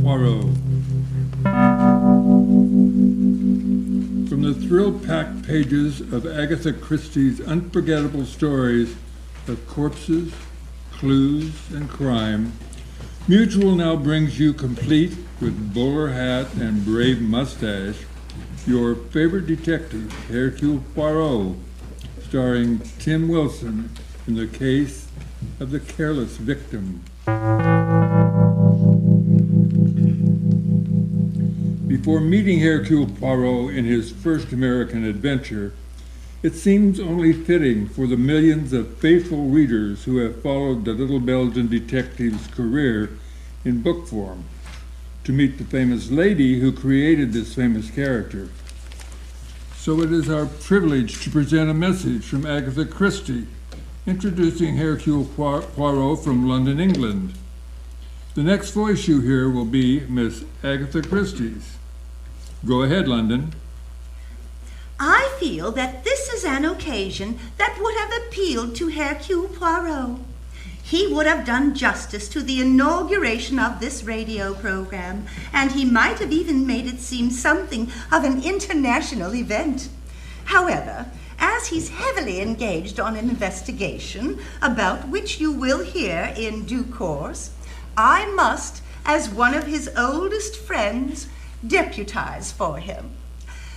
Poirot. From the thrill-packed pages of Agatha Christie's unforgettable stories of corpses, clues, and crime, Mutual now brings you, complete with bowler hat and brave mustache, your favorite detective, Hercule Poirot, starring Tim Wilson in the case of the Careless victim. Before meeting Hercule Poirot in his first American adventure, it seems only fitting for the millions of faithful readers who have followed the little Belgian detective's career in book form to meet the famous lady who created this famous character. So it is our privilege to present a message from Agatha Christie, introducing Hercule Poirot from London, England. The next voice you hear will be Miss Agatha Christie's. Go ahead, London. I feel that this is an occasion that would have appealed to Hercule Poirot. He would have done justice to the inauguration of this radio program, and he might have even made it seem something of an international event. However, as he's heavily engaged on an investigation about which you will hear in due course, I must, as one of his oldest friends, deputize for him.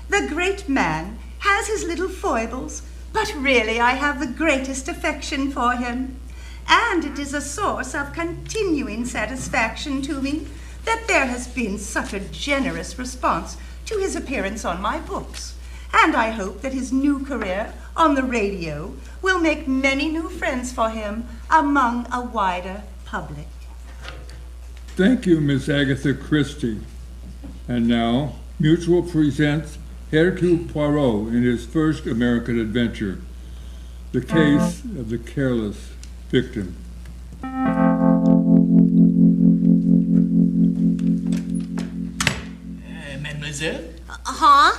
The great man has his little foibles, but really I have the greatest affection for him. And it is a source of continuing satisfaction to me that there has been such a generous response to his appearance on my books. And I hope that his new career on the radio will make many new friends for him among a wider public. Thank you, Miss Agatha Christie. And now, Mutual presents Hercule Poirot in his first American adventure, the case of the Careless victim. Mademoiselle? Huh?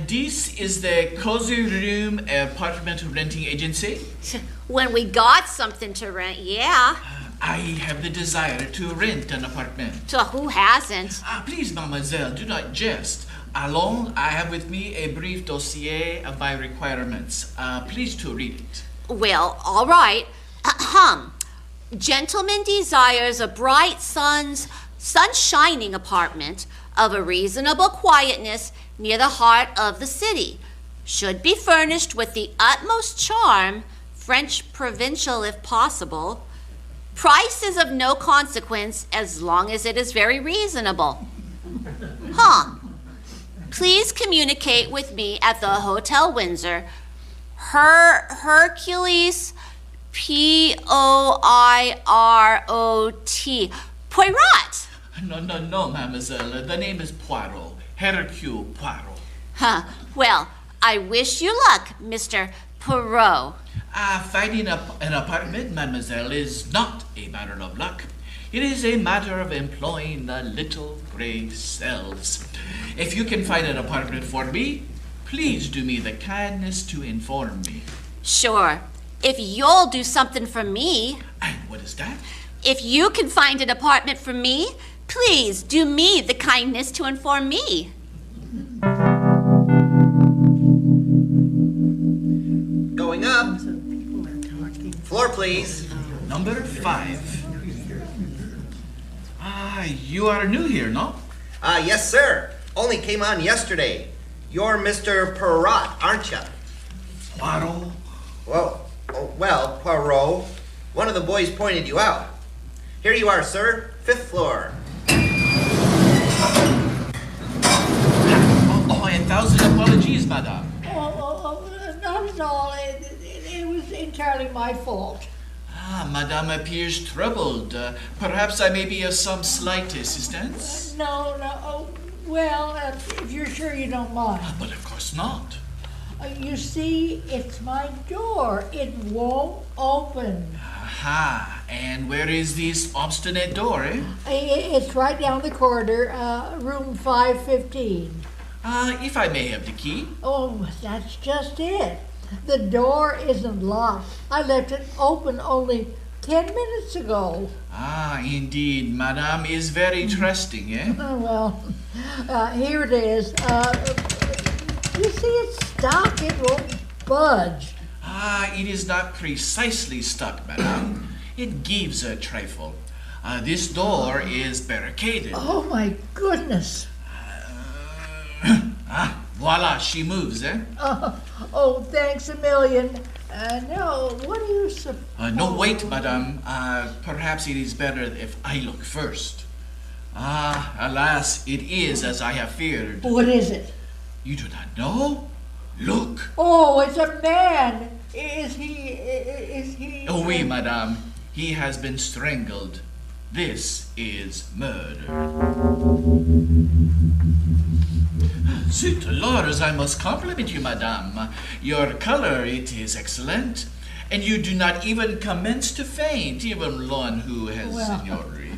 This is the Cozy Room apartment renting agency. When we got something to rent, yeah. I have the desire to rent an apartment. So who hasn't? Please, mademoiselle, do not jest. Along, I have with me a brief dossier of my requirements. Please to read it. Well, all right. Gentleman desires a bright sun-shining apartment of a reasonable quietness near the heart of the city. Should be furnished with the utmost charm, French provincial if possible. Price is of no consequence as long as it is very reasonable. Please communicate with me at the Hotel Windsor. Hercules, P-O-I-R-O-T. Poirot. No, mademoiselle. The name is Poirot. Hercule Poirot. Well, I wish you luck, Mr. Poirot. Finding an apartment, mademoiselle, is not a matter of luck. It is a matter of employing the little gray cells. If you can find an apartment for me, please do me the kindness to inform me. Sure. If you'll do something for me. And what is that? If you can find an apartment for me, please do me the kindness to inform me. Going up. Floor, please. Number 5. You are new here, no? Yes, sir. Only came on yesterday. You're Mr. Poirot, aren't you? Poirot? Well, Poirot. One of the boys pointed you out. Here you are, sir. 5th floor. A thousand apologies, madame. Not at all. It was entirely my fault. Madame appears troubled. Perhaps I may be of some slight assistance? No. Well, if you're sure you don't mind. But of course not. You see, it's my door. It won't open. And where is this obstinate door, eh? It's right down the corridor, room 515. If I may have the key. Oh, that's just it. The door isn't locked. I left it open only 10 minutes ago. Ah, indeed, Madame is very trusting, eh? Well, here it is. You see, it's stuck. It won't budge. Ah, it is not precisely stuck, Madame. It gives a trifle. This door is barricaded. Oh, my goodness. Voila, she moves, eh? Oh, thanks a million. No, what do you suppose? No, wait, Madame. Perhaps it is better if I look first. Ah, alas, it is as I have feared. What is it? You do not know? Look. Oh, it's a man. Is he? Oh, oui, Madame. He has been strangled. This is murder. Zut, Lors, I must compliment you, Madame. Your color, it is excellent. And you do not even commence to faint, even one who has seniority.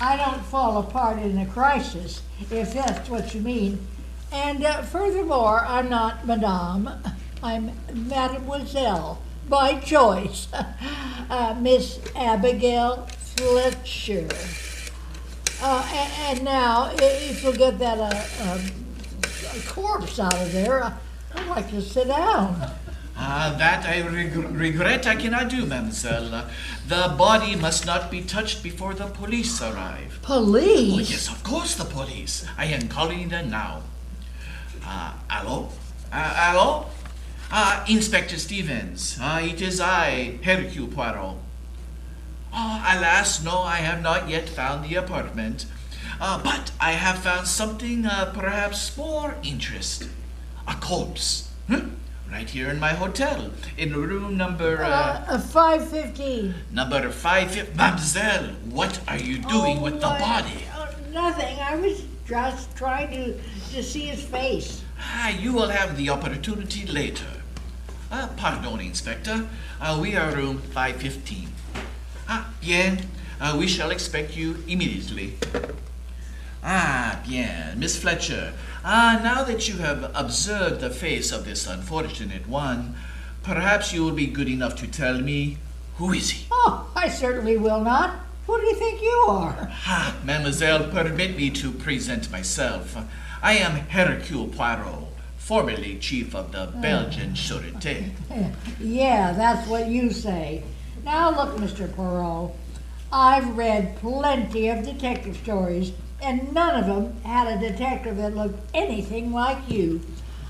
I don't fall apart in a crisis, if that's what you mean. And furthermore, I'm not Madame. I'm Mademoiselle, by choice. Miss Abigail Fletcher. And now, if you'll get that a corpse out of there, I'd like to sit down. That I regret I cannot do, mademoiselle. The body must not be touched before the police arrive. Police? Oh, yes, of course, the police. I am calling them now. Hello? Hello? Inspector Stevens. It is I, Hercule Poirot. Alas, no, I have not yet found the apartment. But I have found something perhaps more interesting. A corpse. Right here in my hotel, in room number... 515. Number 5... Mademoiselle, what are you doing with the body? Nothing. I was just trying to see his face. You will have the opportunity later. Pardon, Inspector. We are room 515. Bien. We shall expect you immediately. Bien. Miss Fletcher. Now that you have observed the face of this unfortunate one, perhaps you will be good enough to tell me, who is he? Oh, I certainly will not. Who do you think you are? Mademoiselle, permit me to present myself. I am Hercule Poirot, formerly chief of the Belgian Sûreté. Yeah, that's what you say. Now look, Mr. Poirot, I've read plenty of detective stories, and none of them had a detective that looked anything like you.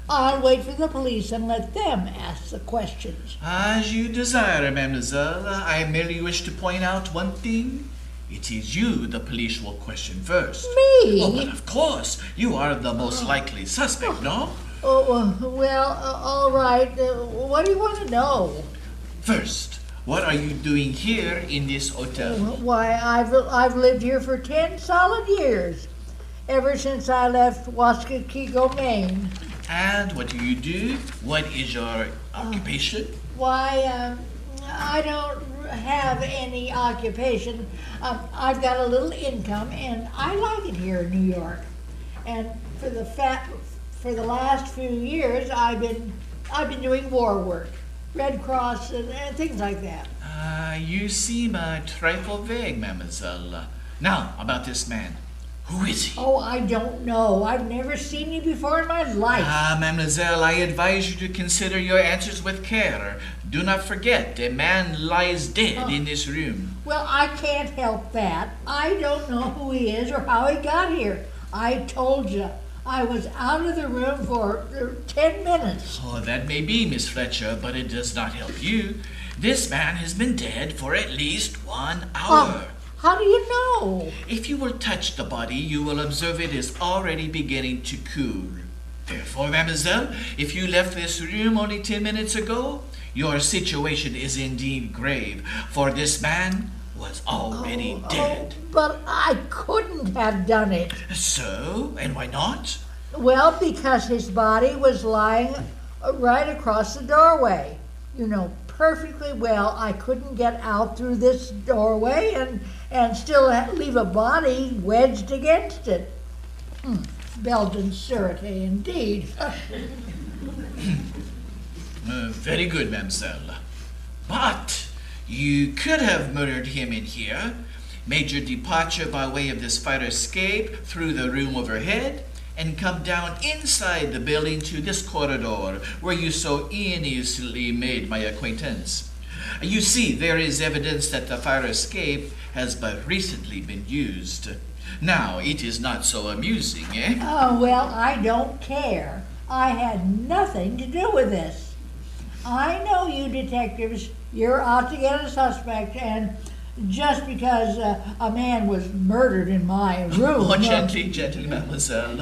I'll wait for the police and let them ask the questions. As you desire, mademoiselle. I merely wish to point out one thing. It is you the police will question first. Me? Oh, but of course. You are the most likely suspect, no? Oh, well, all right. What do you want to know? First, what are you doing here in this hotel? Why, I've lived here for 10 solid years, ever since I left Wascaquego, Maine. And what do you do? What is your occupation? Why, I don't have any occupation. I've got a little income, and I like it here in New York. And for the last few years, I've been doing war work, Red Cross and things like that. You seem a trifle vague, mademoiselle. Now, about this man. Who is he? Oh, I don't know. I've never seen you before in my life. Mademoiselle, I advise you to consider your answers with care. Do not forget, a man lies dead in this room. Well, I can't help that. I don't know who he is or how he got here. I told you, I was out of the room for 10 minutes. Oh, that may be, Miss Fletcher, but it does not help you. This man has been dead for at least 1 hour. How do you know? If you will touch the body, you will observe it is already beginning to cool. Therefore, mademoiselle, if you left this room only 10 minutes ago, your situation is indeed grave, for this man was already dead. But I couldn't have done it. So, and why not? Well, because his body was lying right across the doorway. You know perfectly well I couldn't get out through this doorway and still leave a body wedged against it. Belgian Sûreté, indeed. Very good, mademoiselle. But You could have murdered him in here, made your departure by way of this fire escape through the room overhead, and come down inside the building to this corridor where you so innocently made my acquaintance. You see, there is evidence that the fire escape has but recently been used. Now, it is not so amusing, eh? Oh, well, I don't care. I had nothing to do with this. I know you detectives, you're out to get a suspect, and just because a man was murdered in my room... Oh, gently, mademoiselle.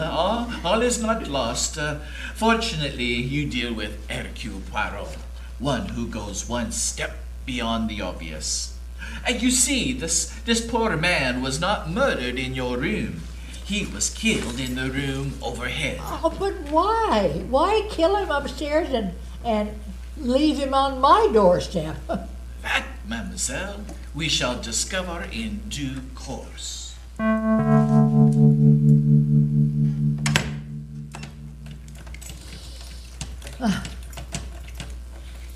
All is not lost. Fortunately, you deal with Hercule Poirot, one who goes one step beyond the obvious. And you see, this poor man was not murdered in your room. He was killed in the room overhead. Oh, but why? Why kill him upstairs and leave him on my doorstep? That, mademoiselle, we shall discover in due course.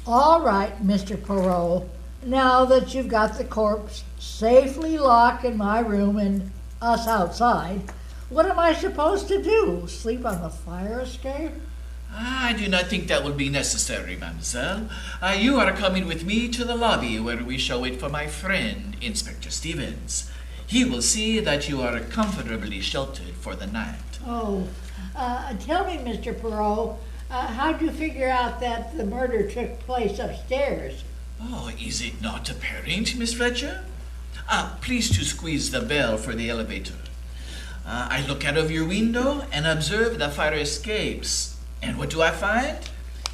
All right, Mr. Poirot. Now that you've got the corpse safely locked in my room and us outside, what am I supposed to do? Sleep on the fire escape? I do not think that will be necessary, mademoiselle. You are coming with me to the lobby where we shall wait for my friend, Inspector Stevens. He will see that you are comfortably sheltered for the night. Oh, tell me, Mr. Poirot, how'd you figure out that the murder took place upstairs? Oh, is it not apparent, Miss Fletcher? Please to squeeze the bell for the elevator. I look out of your window and observe the fire escapes. And what do I find?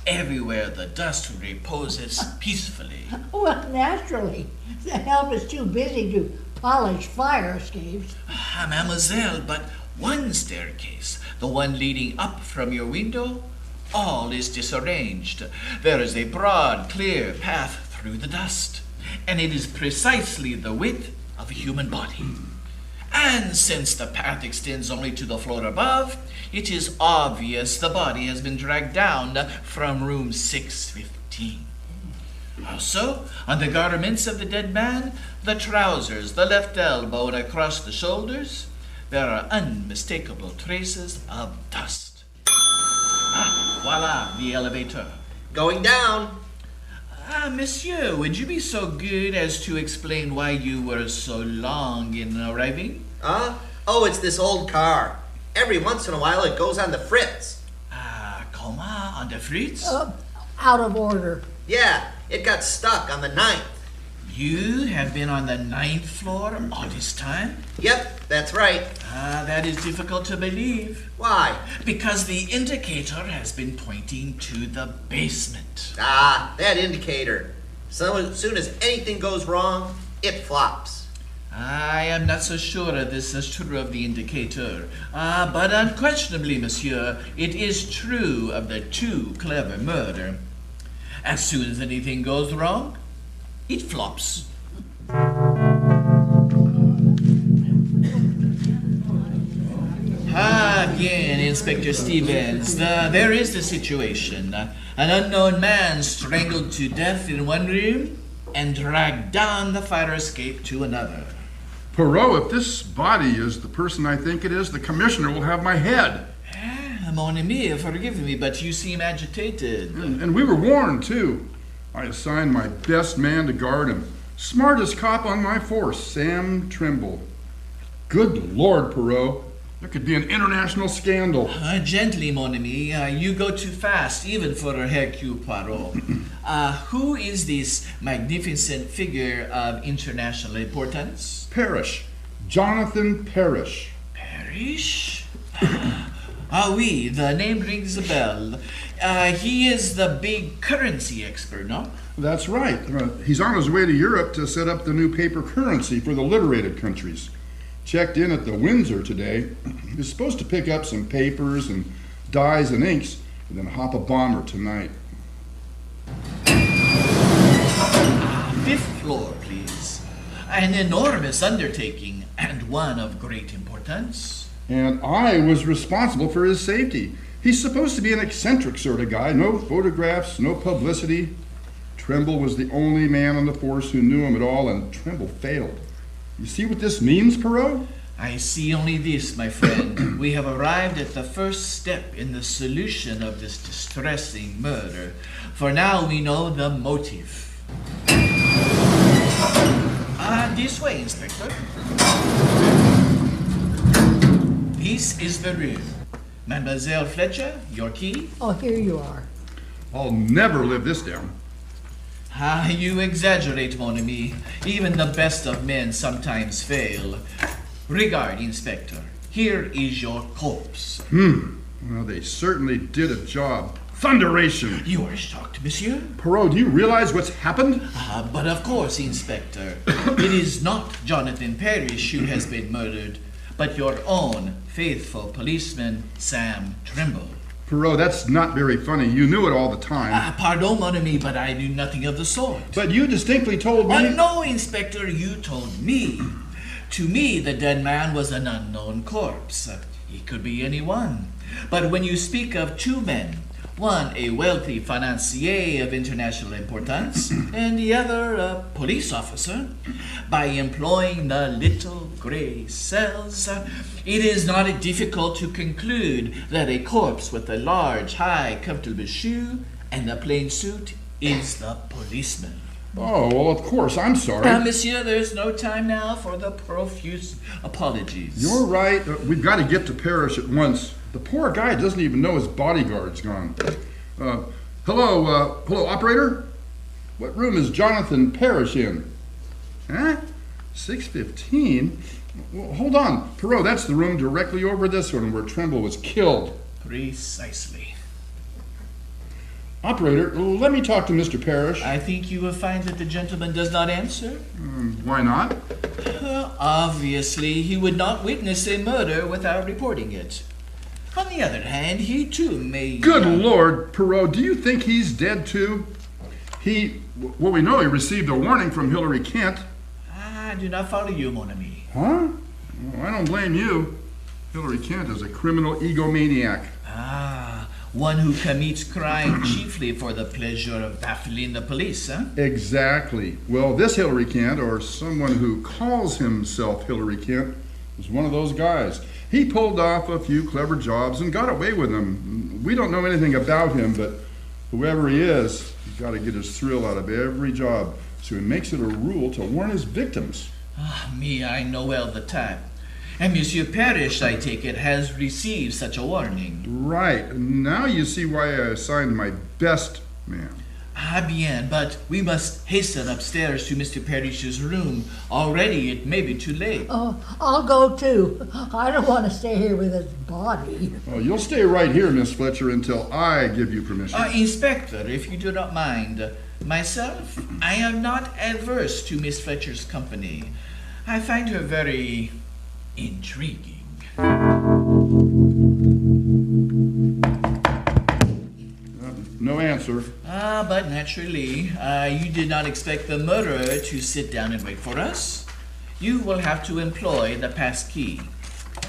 Everywhere the dust reposes peacefully. Well, naturally. The help is too busy to polish fire escapes. Mademoiselle, but one staircase, the one leading up from your window, all is disarranged. There is a broad, clear path through the dust, and it is precisely the width of a human body. And since the path extends only to the floor above, it is obvious the body has been dragged down from room 615. Also, on the garments of the dead man, the trousers, the left elbow, and across the shoulders, there are unmistakable traces of dust. Voila, the elevator. Going down. Monsieur, would you be so good as to explain why you were so long in arriving? Oh, it's this old car. Every once in a while it goes on the fritz. Comment on the fritz? Out of order. Yeah, it got stuck on the 9th. You have been on the 9th floor all this time? Yep, that's right. That is difficult to believe. Why? Because the indicator has been pointing to the basement. That indicator. So as soon as anything goes wrong, it flops. I am not so sure this is true of the indicator. But unquestionably, monsieur, it is true of the too clever murder. As soon as anything goes wrong, it flops. Again, Inspector Stevens, there is the situation. An unknown man strangled to death in one room and dragged down the fire escape to another. Poirot, if this body is the person I think it is, the commissioner will have my head. Mon ami, forgive me, but you seem agitated. And we were warned, too. I assigned my best man to guard him. Smartest cop on my force, Sam Trimble. Good Lord, Poirot. There could be an international scandal. Gently, mon ami. You go too fast, even for Hercule Poirot. Who is this magnificent figure of international importance? Parrish. Jonathan Parrish. Parrish? Oui, the name rings a bell. He is the big currency expert, no? That's right. He's on his way to Europe to set up the new paper currency for the liberated countries. Checked in at the Windsor today. He's supposed to pick up some papers and dyes and inks, and then hop a bomber tonight. 5th floor, please. An enormous undertaking, and one of great importance. And I was responsible for his safety. He's supposed to be an eccentric sort of guy. No photographs, no publicity. Tremble was the only man on the force who knew him at all, and Tremble failed. You see what this means, Perot? I see only this, my friend. We have arrived at the first step in the solution of this distressing murder. For now we know the motive. This way, Inspector. This is the room. Mademoiselle Fletcher, your key? Oh, here you are. I'll never live this down. You exaggerate, mon ami. Even the best of men sometimes fail. Regard, Inspector. Here is your corpse. Well, they certainly did a job. Thunderation! You are shocked, monsieur? Perot, do you realize what's happened? But of course, Inspector. It is not Jonathan Parrish who has been murdered, but your own faithful policeman, Sam Trimble. Perot, that's not very funny. You knew it all the time. Pardon, mon ami, but I knew nothing of the sort. But you distinctly told me... No, Inspector, you told me. To me, the dead man was an unknown corpse. He could be anyone. But when you speak of two men, one a wealthy financier of international importance, and the other a police officer, by employing the little gray cells, it is not difficult to conclude that a corpse with a large, high, comfortable shoe and a plain suit is the policeman. Oh, well, of course, I'm sorry. Monsieur, there's no time now for the profuse apologies. You're right. We've got to get to Parrish at once. The poor guy doesn't even know his bodyguard's gone. Hello, operator? What room is Jonathan Parrish in? Huh? 615? Well, hold on. Perot, that's the room directly over this one where Tremble was killed. Precisely. Operator, let me talk to Mr. Parrish. I think you will find that the gentleman does not answer. Why not? Obviously, he would not witness a murder without reporting it. On the other hand, he too may... Good Lord, Perot, do you think he's dead too? Well, we know he received a warning from Hillary Kent. I do not follow you, mon ami. Huh? Well, I don't blame you. Hillary Kent is a criminal egomaniac. One who commits crime chiefly for the pleasure of baffling the police, huh? Exactly. Well, this Hillary Kent, or someone who calls himself Hillary Kent, is one of those guys. He pulled off a few clever jobs and got away with them. We don't know anything about him, but whoever he is, he's got to get his thrill out of every job. So he makes it a rule to warn his victims. Me, I know well the type. And Monsieur Parrish, I take it, has received such a warning. Right. Now you see why I assigned my best man. Bien, but we must hasten upstairs to Mr. Parrish's room. Already it may be too late. Oh, I'll go too. I don't want to stay here with his body. Oh, you'll stay right here, Miss Fletcher, until I give you permission. Inspector, if you do not mind. Myself, I am not adverse to Miss Fletcher's company. I find her very intriguing. No answer. But naturally, you did not expect the murderer to sit down and wait for us. You will have to employ the pass key.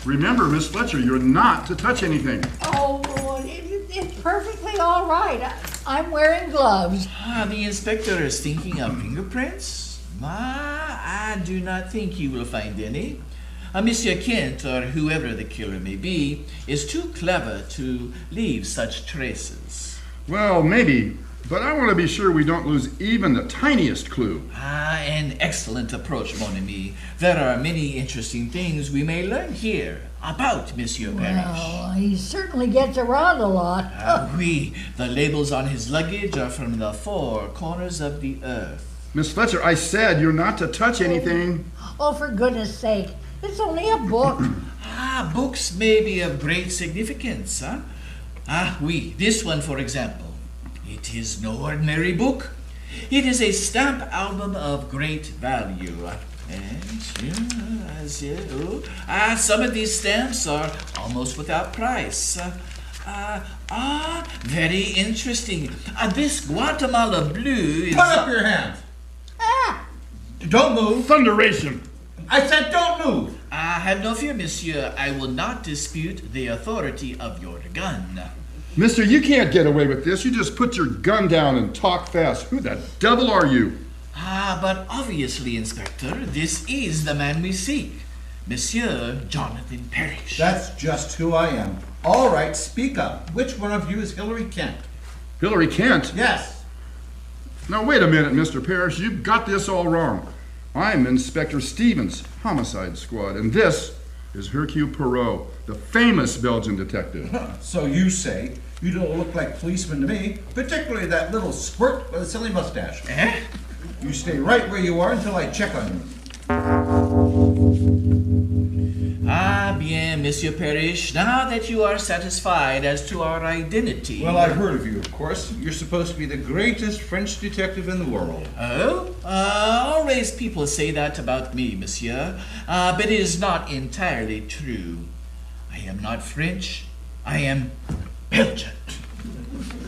Remember, Miss Fletcher, you're not to touch anything. Oh, it's perfectly all right. I'm wearing gloves. The inspector is thinking of fingerprints? I do not think you will find any. Monsieur Kent, or whoever the killer may be, is too clever to leave such traces. Well, maybe, but I want to be sure we don't lose even the tiniest clue. An excellent approach, mon ami. There are many interesting things we may learn here about Monsieur Parrish. Well, he certainly gets around a lot. Oui, the labels on his luggage are from the four corners of the earth. Miss Fletcher, I said you're not to touch anything. Oh, for goodness sake. It's only a book. Books may be of great significance, huh? Oui, this one, for example. It is no ordinary book. It is a stamp album of great value. And some of these stamps are almost without price. Very interesting. This Guatemala blue is... Put up your hands. Don't move. Thunderation. I said don't move. Have no fear, monsieur. I will not dispute the authority of your gun. Mister, you can't get away with this. You just put your gun down and talk fast. Who the devil are you? But obviously, Inspector, this is the man we seek. Monsieur Jonathan Parrish. That's just who I am. All right, speak up. Which one of you is Hillary Kent? Hillary Kent? Yes. Now, wait a minute, Mr. Parrish. You've got this all wrong. I'm Inspector Stevens, Homicide Squad, and this is Hercule Poirot, the famous Belgian detective. So you say. You don't look like policemen to me, particularly that little squirt with a silly mustache. You stay right where you are until I check on you. Bien, Monsieur Parrish. Now that you are satisfied as to our identity... Well, I've heard of you, of course. You're supposed to be the greatest French detective in the world. Oh? Always people say that about me, monsieur. But it is not entirely true. I am not French. I am Belgian.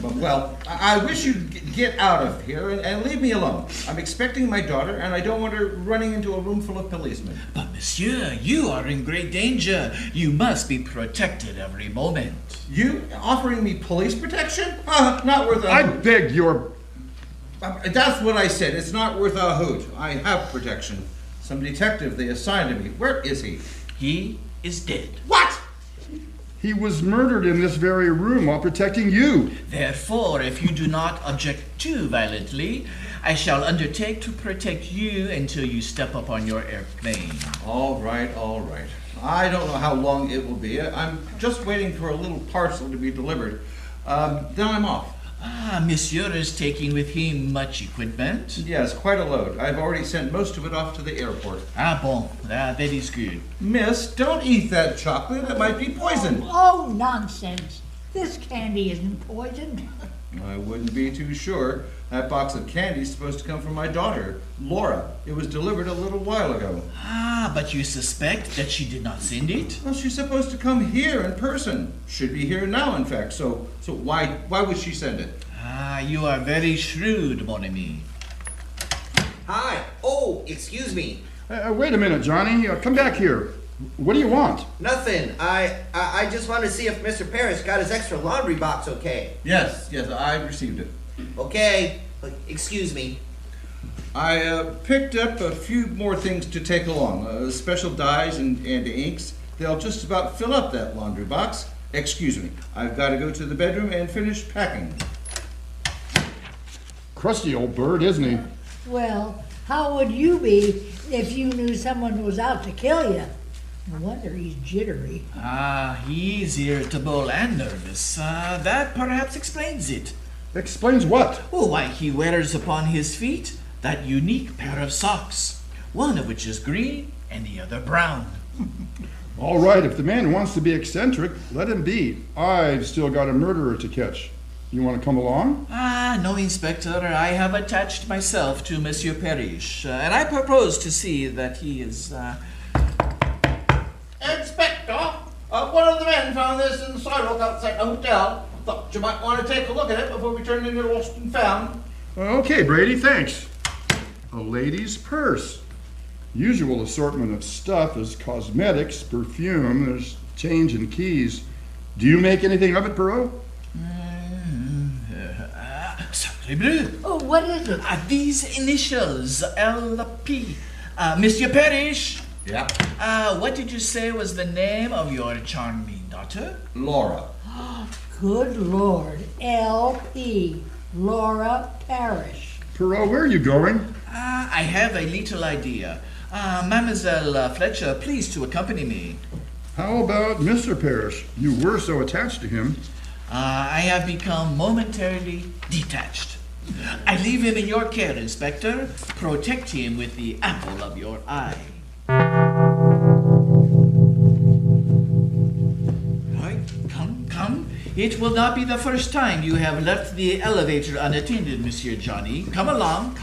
Well, I wish you'd get out of here and leave me alone. I'm expecting my daughter, and I don't want her running into a room full of policemen. But, monsieur, you are in great danger. You must be protected every moment. You offering me police protection? Not worth a I hoot. beg your... That's what I said. It's not worth a hoot. I have protection. Some detective they assigned to me. Where is he? He is dead. What? He was murdered in this very room while protecting you. Therefore, if you do not object too violently, I shall undertake to protect you until you step up on your airplane. All right, all right. I don't know how long it will be. I'm just waiting for a little parcel to be delivered. Then I'm off. Monsieur is taking with him much equipment? Yes, quite a load. I've already sent most of it off to the airport. Bon. That is good. Miss, don't eat that chocolate. It might be poisoned. Oh, nonsense. This candy isn't poisoned. I wouldn't be too sure. That box of candy is supposed to come from my daughter, Laura. It was delivered a little while ago. But you suspect that she did not send it? Well, she's supposed to come here in person. Should be here now, in fact. So why would she send it? You are very shrewd, mon ami. Hi. Oh, excuse me. Wait a minute, Johnny. Come back here. What do you want? Nothing. I just want to see if Mr. Parrish got his extra laundry box okay. Yes, I received it. Okay. Excuse me. I picked up a few more things to take along. Special dyes and inks. They'll just about fill up that laundry box. Excuse me. I've got to go to the bedroom and finish packing. Crusty old bird, isn't he? Well, how would you be if you knew someone was out to kill you? No wonder he's jittery. He's irritable and nervous. That perhaps explains it. Explains what? Oh, why, he wears upon his feet that unique pair of socks, one of which is green and the other brown. All right, if the man wants to be eccentric, let him be. I've still got a murderer to catch. You want to come along? No, Inspector. I have attached myself to Monsieur Parrish, and I propose to see that he is, Inspector, one of the men found this in the sidewalk outside the hotel. Thought you might want to take a look at it before we turn it into lost and found. Okay, Brady, thanks. A lady's purse. Usual assortment of stuff is cosmetics, perfume, there's change and keys. Do you make anything of it, Perot? Sacre bleu. Oh, what is it? These initials, LP. Monsieur Parrish. Yeah. What did you say was the name of your charming daughter? Laura. Good Lord. L.P. Laura Parrish. Perot, where are you going? I have a little idea. Mademoiselle Fletcher, please to accompany me. How about Mr. Parrish? You were so attached to him. I have become momentarily detached. I leave him in your care, Inspector. Protect him with the apple of your eye. Right, come. It will not be the first time you have left the elevator unattended, Monsieur Johnny. Come along.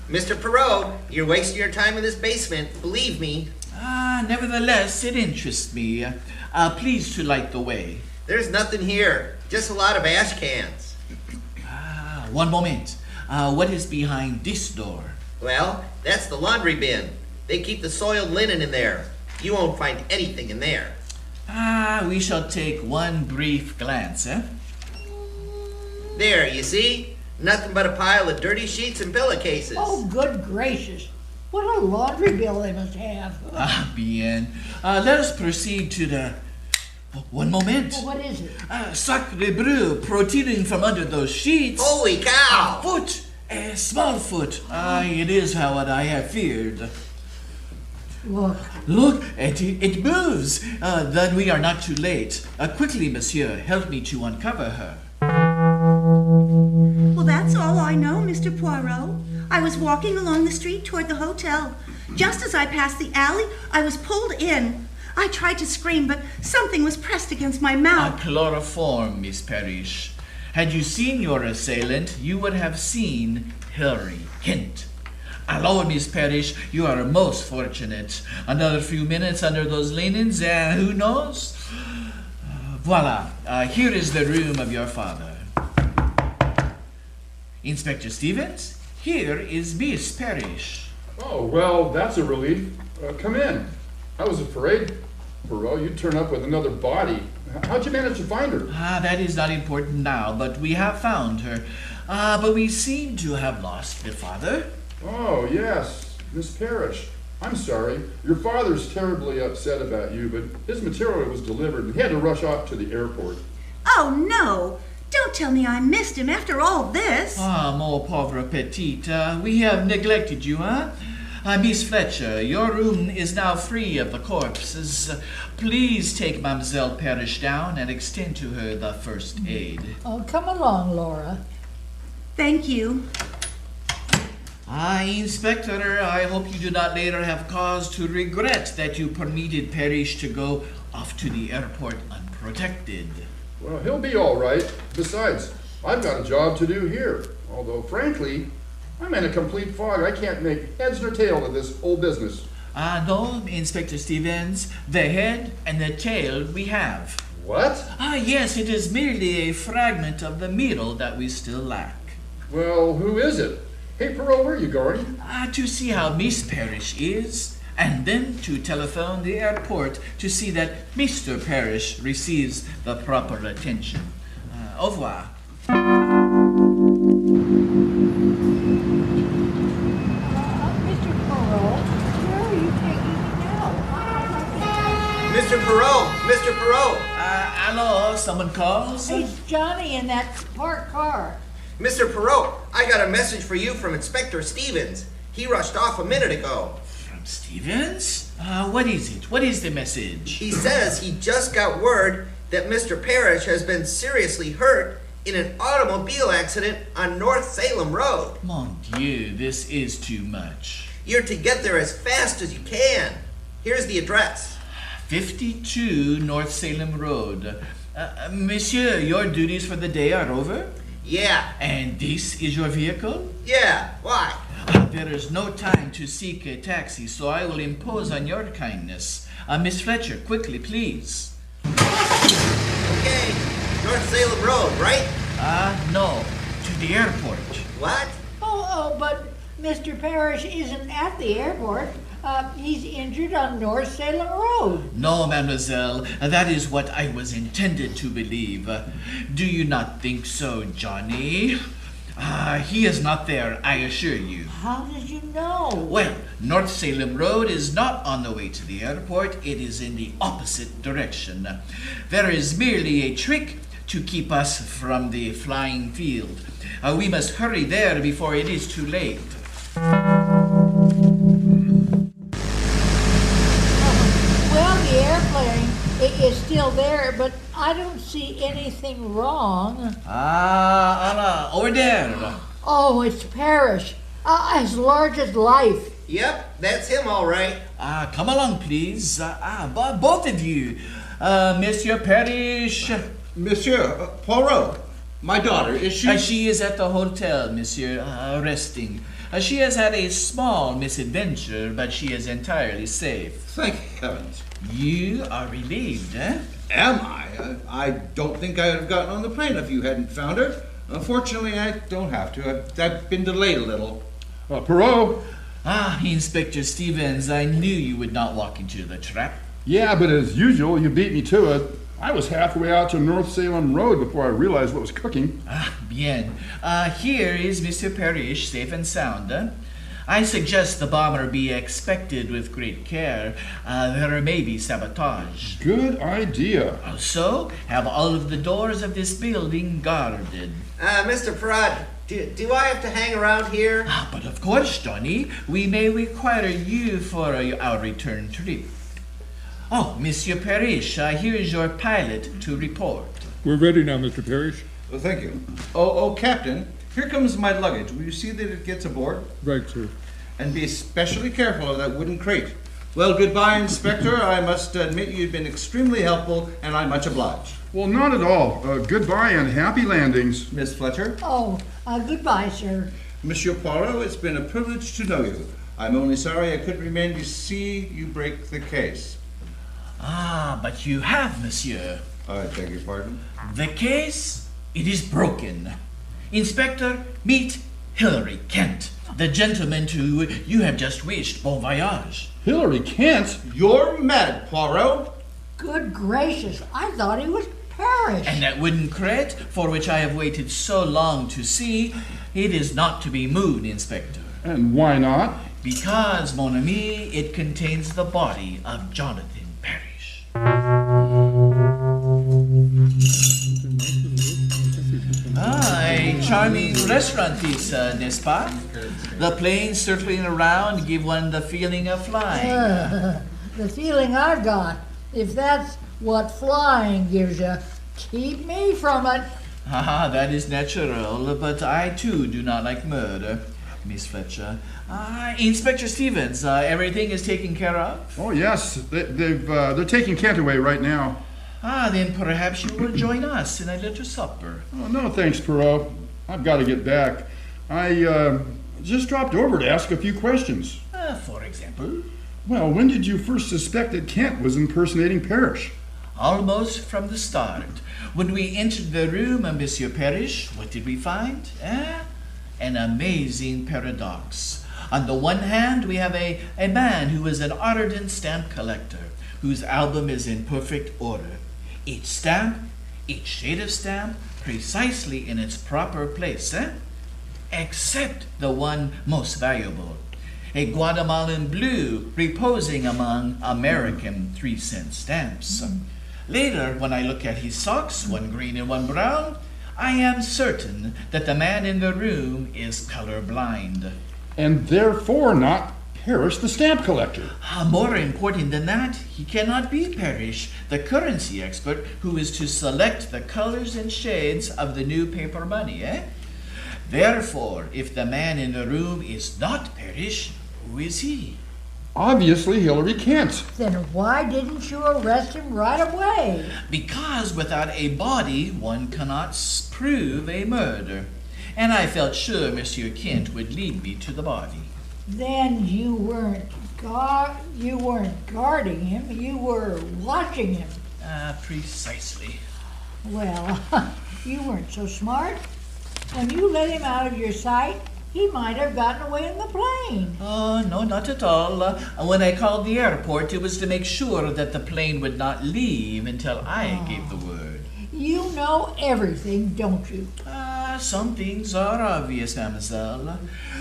Mr. Perot, you're wasting your time in this basement. Believe me. Nevertheless, it interests me. Please to light the way. There's nothing here. Just a lot of ash cans. One moment. What is behind this door? Well, that's the laundry bin. They keep the soiled linen in there. You won't find anything in there. We shall take one brief glance, eh? There, you see? Nothing but a pile of dirty sheets and pillowcases. Oh, good gracious. What a laundry bill they must have. Ah, bien. Let us proceed to the... One moment. What is it? Sacre bleu, protruding from under those sheets. Holy cow! A foot, a small foot. It is what I have feared. Look. Look, it moves. Then we are not too late. Quickly, monsieur, help me to uncover her. Well, that's all I know, Mr. Poirot. I was walking along the street toward the hotel. Just as I passed the alley, I was pulled in. I tried to scream, but something was pressed against my A mouth. chloroform, Miss Parrish. Had you seen your assailant, you would have seen Hilary Hint. Hello, Miss Parrish, you are most fortunate. Another few minutes under those linens, and who knows? Voila, here is the room of your father. Inspector Stevens, here is Miss Parrish. Oh, well, that's a relief. Come in. I was afraid, Perot, you'd turn up with another body. How'd you manage to find her? That is not important now, but we have found her. But we seem to have lost the father. Oh, yes, Miss Parrish. I'm sorry. Your father's terribly upset about you, but his material was delivered and he had to rush off to the airport. Oh, no. Don't tell me I missed him after all this. Mon pauvre petite, we have neglected you, huh? Miss Fletcher, your room is now free of the corpses. Please take Mademoiselle Parrish down and extend to her the first aid. Oh, come along, Laura. Thank you. Inspector, I hope you do not later have cause to regret that you permitted Parrish to go off to the airport unprotected. Well, he'll be all right. Besides, I've got a job to do here. Although, frankly, I'm in a complete fog. I can't make heads nor tail of this whole business. No, Inspector Stevens, the head and the tail we have. What? Yes, it is merely a fragment of the middle that we still lack. Well, who is it? Hey, Perot, where are you going? To see how Miss Parrish is, and then to telephone the airport to see that Mr. Parrish receives the proper attention. Au revoir. Mr. Poirot, where are you taking me now? Mr. Perot! Mr. Perot! Hello, someone calls? It's Johnny in that parked car. Mr. Perot, I got a message for you from Inspector Stevens. He rushed off a minute ago. From Stevens? What is it? What is the message? He says he just got word that Mr. Parrish has been seriously hurt in an automobile accident on North Salem Road. Mon Dieu, this is too much. You're to get there as fast as you can. Here's the address. 52 North Salem Road. Monsieur, your duties for the day are over? Yeah. And this is your vehicle? Yeah. Why? There is no time to seek a taxi, so I will impose on your kindness. Miss Fletcher, quickly, please. Okay. North Salem Road, right? No. To the airport. What? Oh, but Mr. Parrish isn't at the airport. He's injured on North Salem Road. No, mademoiselle. That is what I was intended to believe. Do you not think so, Johnny? He is not there, I assure you. How did you know? Well, North Salem Road is not on the way to the airport. It is in the opposite direction. There is merely a trick to keep us from the flying field. We must hurry there before it is too late. Well, the airplane is still there, but I don't see anything wrong. Anna, over there. Oh, it's Parrish. As large as life. Yep, that's him all right. Come along, please. Both of you. Monsieur Parrish. Monsieur, Poirot, my daughter, is she? She is at the hotel, monsieur, resting. She has had a small misadventure, but she is entirely safe. Thank heavens. You are relieved, eh? Am I? I don't think I would have gotten on the plane if you hadn't found her. Unfortunately, I don't have to. I've been delayed a little. Perot? Inspector Stevens, I knew you would not walk into the trap. Yeah, but as usual, you beat me to it. I was halfway out to North Salem Road before I realized what was cooking. Ah, bien. Here is Mr. Parrish, safe and sound. I suggest the bomber be expected with great care. There may be sabotage. Good idea. Also, have all of the doors of this building guarded. Mr. Perrott, do I have to hang around here? But of course, Johnny, we may require you for our return trip. Oh, Monsieur Parrish, here is your pilot to report. We're ready now, Mr. Parrish. Well, thank you. Oh, Captain, here comes my luggage. Will you see that it gets aboard? Right, sir. And be especially careful of that wooden crate. Well, goodbye, Inspector. I must admit you've been extremely helpful, and I'm much obliged. Well, not at all. Goodbye and happy landings. Miss Fletcher? Oh, goodbye, sir. Monsieur Poirot, it's been a privilege to know you. I'm only sorry I couldn't remain to see you break the case. But you have, monsieur. I beg your pardon? The case, it is broken. Inspector, meet Hilary Kent, the gentleman to you have just wished bon voyage. Hillary Kent? You're mad, Poirot. Good gracious, I thought he was Parrish. And that wooden crate, for which I have waited so long to see, it is not to be moved, Inspector. And why not? Because, mon ami, it contains the body of Jonathan Parrish. A charming restaurant this, n'est-ce pas? The planes circling around give one the feeling of flying. The feeling I've got, if that's what flying gives you, keep me from it. That is natural, but I too do not like murder, Miss Fletcher. Inspector Stevens, everything is taken care of? Oh, yes. They're taking Kent away right now. Then perhaps you will join us in a little supper. Oh, no, thanks, Perot. I've got to get back. I just dropped over to ask a few questions. For example? Well, when did you first suspect that Kent was impersonating Parrish? Almost from the start. When we entered the room of Monsieur Parrish, what did we find? An amazing paradox. On the one hand, we have a man who is an ardent stamp collector, whose album is in perfect order. Each stamp, each shade of stamp, precisely in its proper place, except the one most valuable. A Guatemalan blue reposing among American 3-cent stamps. Later, when I look at his socks, one green and one brown, I am certain that the man in the room is colorblind. And therefore not Parrish, the stamp collector. More important than that, he cannot be Parrish, the currency expert who is to select the colors and shades of the new paper money, Therefore, if the man in the room is not Parrish, who is he? Obviously Hillary Kent. Then why didn't you arrest him right away? Because without a body, one cannot prove a murder. And I felt sure Monsieur Kent would lead me to the body. Then you weren't guarding him, you were watching him. Precisely. Well, you weren't so smart. When you let him out of your sight, he might have gotten away in the plane. Oh, no, not at all. When I called the airport, it was to make sure that the plane would not leave until I gave the word. You know everything, don't you? Some things are obvious, mademoiselle.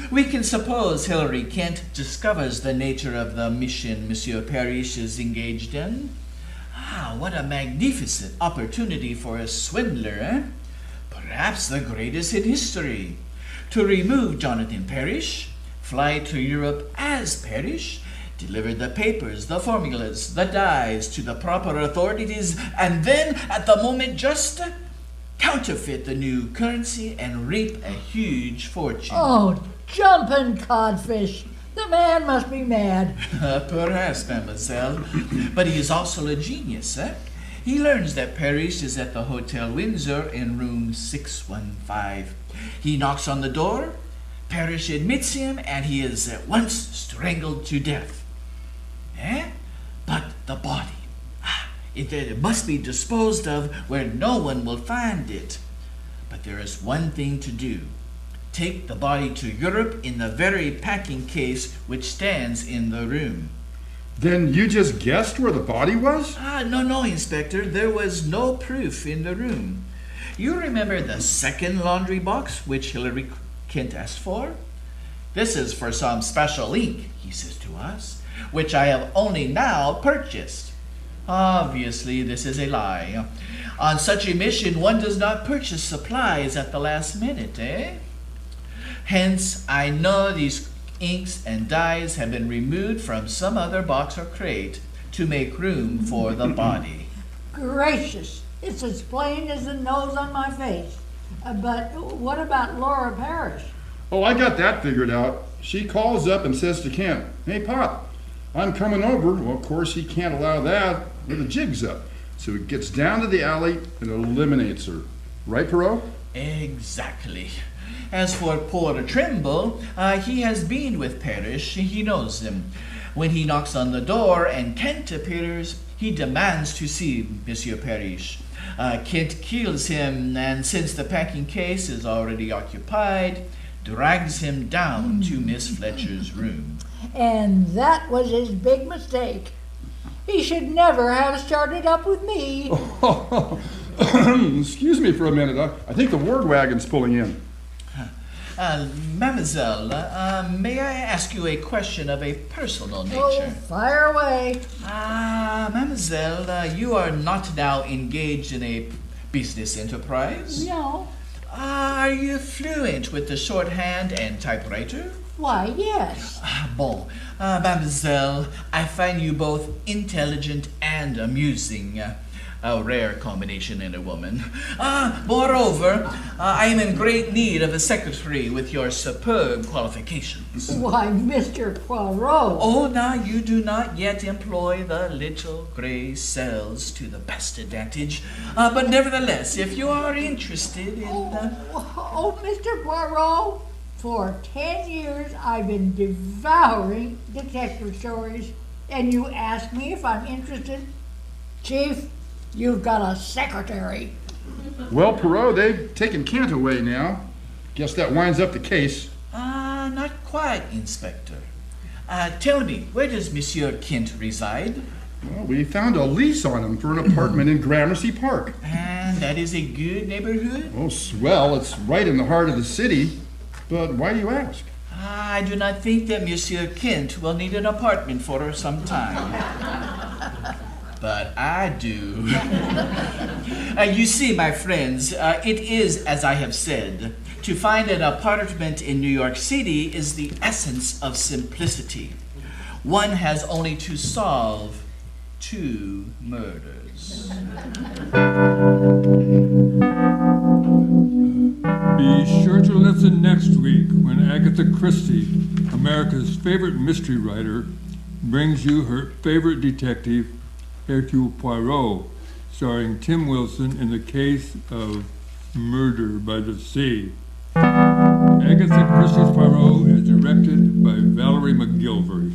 We can suppose Hilary Kent discovers the nature of the mission Monsieur Parrish is engaged in. What a magnificent opportunity for a swindler, Perhaps the greatest in history. To remove Jonathan Parrish, fly to Europe as Parrish, deliver the papers, the formulas, the dies to the proper authorities, and then, at the moment just, counterfeit the new currency and reap a huge fortune. Oh, jumping codfish. The man must be mad. Perhaps, mademoiselle. But he is also a genius, He learns that Parrish is at the Hotel Windsor in room 615. He knocks on the door, Parrish admits him, and he is at once strangled to death. But the body, it must be disposed of where no one will find it. But there is one thing to do. Take the body to Europe in the very packing case which stands in the room. Then you just guessed where the body was? No, Inspector. There was no proof in the room. You remember the second laundry box which Hillary Kent asked for? This is for some special ink, he says to us, which I have only now purchased. Obviously, this is a lie. On such a mission, one does not purchase supplies at the last minute, eh? Hence, I know these inks and dyes have been removed from some other box or crate to make room for the body. Gracious, it's as plain as the nose on my face. But what about Laura Parrish? Oh, I got that figured out. She calls up and says to Kent, "Hey, Pop, I'm coming over." Well, of course, he can't allow that with the jig's up. So he gets down to the alley and eliminates her. Right, Perot? Exactly. As for Porter Trimble, he has been with Parrish. He knows him. When he knocks on the door and Kent appears, he demands to see Monsieur Parrish. Kent kills him, and since the packing case is already occupied, drags him down to Miss Fletcher's room. And that was his big mistake. He should never have started up with me. Excuse me for a minute. I think the ward wagon's pulling in. Mademoiselle, may I ask you a question of a personal nature? Oh, fire away. Mademoiselle, you are not now engaged in a business enterprise? No. Are you fluent with the shorthand and typewriter? Why, yes. Bon. Mademoiselle, I find you both intelligent and amusing. A rare combination in a woman. Moreover, I am in great need of a secretary with your superb qualifications. Why, Mr. Poirot. Oh, now you do not yet employ the little gray cells to the best advantage. But nevertheless, if you are interested in... Oh, Mr. Poirot, for 10 years I've been devouring detective stories, and you ask me if I'm interested? Chief, you've got a secretary. Well, Perot, they've taken Kent away now. Guess that winds up the case. Not quite, Inspector. Tell me, where does Monsieur Kent reside? Well, we found a lease on him for an apartment in Gramercy Park. And that is a good neighborhood? Oh, swell. It's right in the heart of the city. But why do you ask? I do not think that Monsieur Kent will need an apartment for some time. But I do. You see, my friends, it is as I have said. To find an apartment in New York City is the essence of simplicity. One has only to solve 2 murders. Be sure to listen next week when Agatha Christie, America's favorite mystery writer, brings you her favorite detective, Hercule Poirot, starring Tim Wilson in the case of Murder by the Sea. Agatha Christie's Poirot is directed by Valerie McGilvery.